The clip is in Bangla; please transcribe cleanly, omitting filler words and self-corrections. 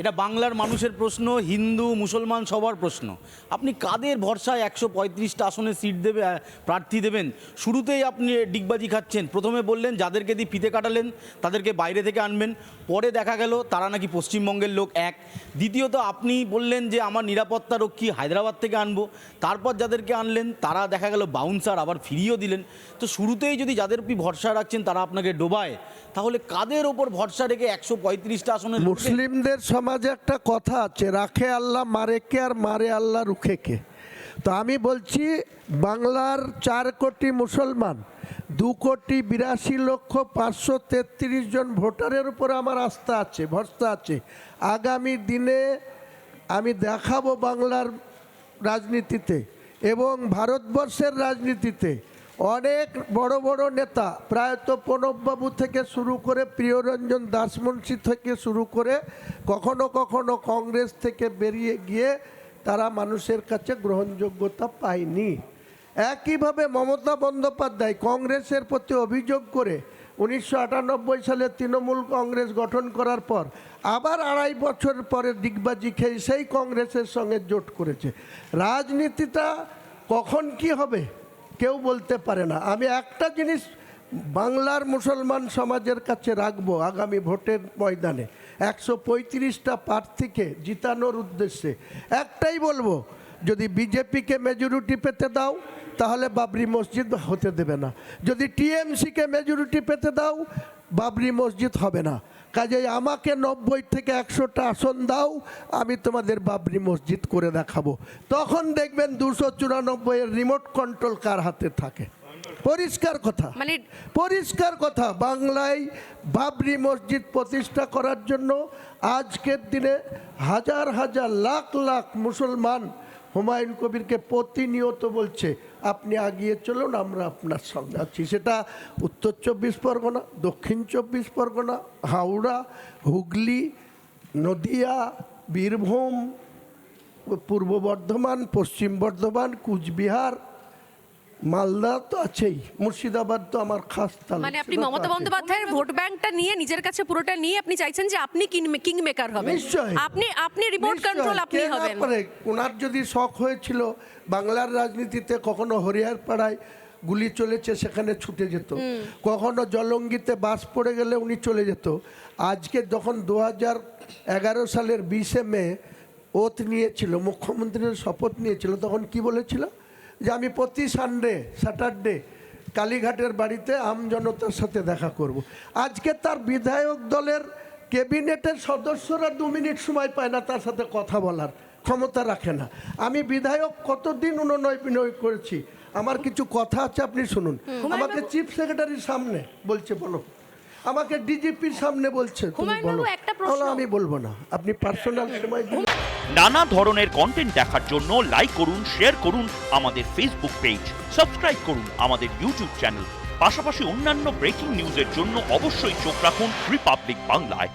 এটা বাংলার মানুষের প্রশ্ন, হিন্দু মুসলমান সবার প্রশ্ন। আপনি কাদের ভরসায় 135টা আসনে সিট দেবে প্রার্থী দেবেন? শুরুতেই আপনি ডিগবাজি খাচ্ছেন। প্রথমে বললেন যাদেরকে দিয়ে ফিতে কাটালেন তাদেরকে বাইরে থেকে আনবেন, পরে দেখা গেল তারা নাকি পশ্চিমবঙ্গের লোক। দ্বিতীয়ত আপনি বললেন যে আমার নিরাপত্তা রক্ষী হায়দ্রাবাদ থেকে আনবো, তারপর যাদেরকে আনলেন তারা দেখা গেল বাউন্সার, আবার ফিরিয়েও দিলেন। তো শুরুতেই যদি যাদের উপর ভরসা রাখছেন তারা আপনাকে ডোবায়, তাহলে কাদের ওপর ভরসা রেখে 135টা আসনে? মুসলিমদের সমাজে একটা কথা আছে, রাখে আল্লাহ মারে কে আর মারে আল্লাহ রুখে কে। তো আমি বলছি বাংলার 4 কোটি মুসলমান, 2,82,533 জন ভোটারের উপর আমার আস্থা আছে, ভরসা আছে। আগামী দিনে আমি দেখাবো বাংলার রাজনীতিতে এবং ভারতবর্ষের রাজনীতিতে অনেক বড় বড় নেতা, প্রায়ত প্রণববাবু থেকে শুরু করে প্রিয়রঞ্জন দাসমুন্সি থেকে শুরু করে কখনো কখনো কংগ্রেস থেকে বেরিয়ে গিয়ে তারা মানুষের কাছে গ্রহণযোগ্যতা পায়নি। একইভাবে মমতা বন্দ্যোপাধ্যায় কংগ্রেসের প্রতি অভিযোগ করে 1998 সালে তৃণমূল কংগ্রেস গঠন করার পর আবার 2.5 বছর পরে ডিগবাজি খেয়ে সেই কংগ্রেসের সঙ্গে জোট করেছে। রাজনীতিটা কখন কি হবে কেউ বলতে পারে না। আমি একটা জিনিস বাংলার মুসলমান সমাজের কাছে রাখবো, আগামী ভোটের ময়দানে 135টা প্রার্থীকে জিতানোর উদ্দেশ্যে একটাই বলবো, যদি বিজেপিকে মেজরিটি পেতে দাও তাহলে বাবরি মসজিদ হতে দেবে না, যদি টিএমসিকে মেজরিটি পেতে দাও বাবরি মসজিদ হবে না। কাজেই আমাকে 90 থেকে 100টা আসন দাও, আমি তোমাদের বাবরি মসজিদ করে দেখাবো। তখন দেখবেন 294 এর রিমোট কন্ট্রোল কার হাতে থাকে। পরিষ্কার কথা, মানে পরিষ্কার কথা। বাংলায় বাবরি মসজিদ প্রতিষ্ঠা করার জন্য আজকের দিনে হাজার হাজার লাখ লাখ মুসলমান হুমায়ুন কবিরকে প্রতিনিয়ত বলছে আপনি এগিয়ে চলুন, আমরা আপনার সঙ্গে আছি। সেটা উত্তর 24 পরগনা, দক্ষিণ 24 পরগনা, হাওড়া, হুগলি, নদিয়া, বীরভূম, পূর্ব বর্ধমান, পশ্চিম বর্ধমান, কুচবিহার, মালদা তো আছেই, মুর্শিদাবাদ তো আমার খাস তালুক। মানে আপনি মমতা বন্দ্যোপাধ্যায়ের ভোট ব্যাংকটা নিয়ে নিজের কাছে পুরোটা নিয়ে আপনি চাইছেন যে আপনি কিং মেকার হবেন। নিশ্চয়ই আপনি রিমোট কন্ট্রোল আপনি হবেন। ওনার যদি শখ হয়েছিল বাংলার রাজনীতিতে, কখনো হরিয়ার পাড়ায় গুলি চলেছে সেখানে ছুটে যেত, কখনো জলঙ্গিতে বাস পড়ে গেলে উনি চলে যেত। আজকে যখন 2011 সালের 20শে মে ওথ নিয়েছিল, মুখ্যমন্ত্রীর শপথ নিয়েছিল, তখন কি বলেছিল যে আমি প্রতি স্যাটারডে কালীঘাটের বাড়িতে আমজনতার সাথে দেখা করব। আজকে তার বিধায়ক দলের ক্যাবিনেটের সদস্যরা 2 মিনিট সময় পায় না তার সাথে কথা বলার ক্ষমতা রাখে না। আমি বিধায়ক কতদিন উন্নয়ন বিনয় করেছি, আমার কিছু কথা আছে আপনি শুনুন। আমাকে চিফ সেক্রেটারির সামনে বলছে বলো, আমাকে ডিজিপির সামনে বলছে তুমি বলো, আমি বলবো না, আপনি পার্সোনাল সময় দিন। নানা ধরনের কন্টেন্ট দেখার জন্য লাইক করুন, শেয়ার করুন আমাদের ফেসবুক পেজ, সাবস্ক্রাইব করুন আমাদের ইউটিউব চ্যানেল। পাশাপাশি অন্যান্য ব্রেকিং নিউজের জন্য অবশ্যই চোখ রাখুন রিপাবলিক বাংলায়।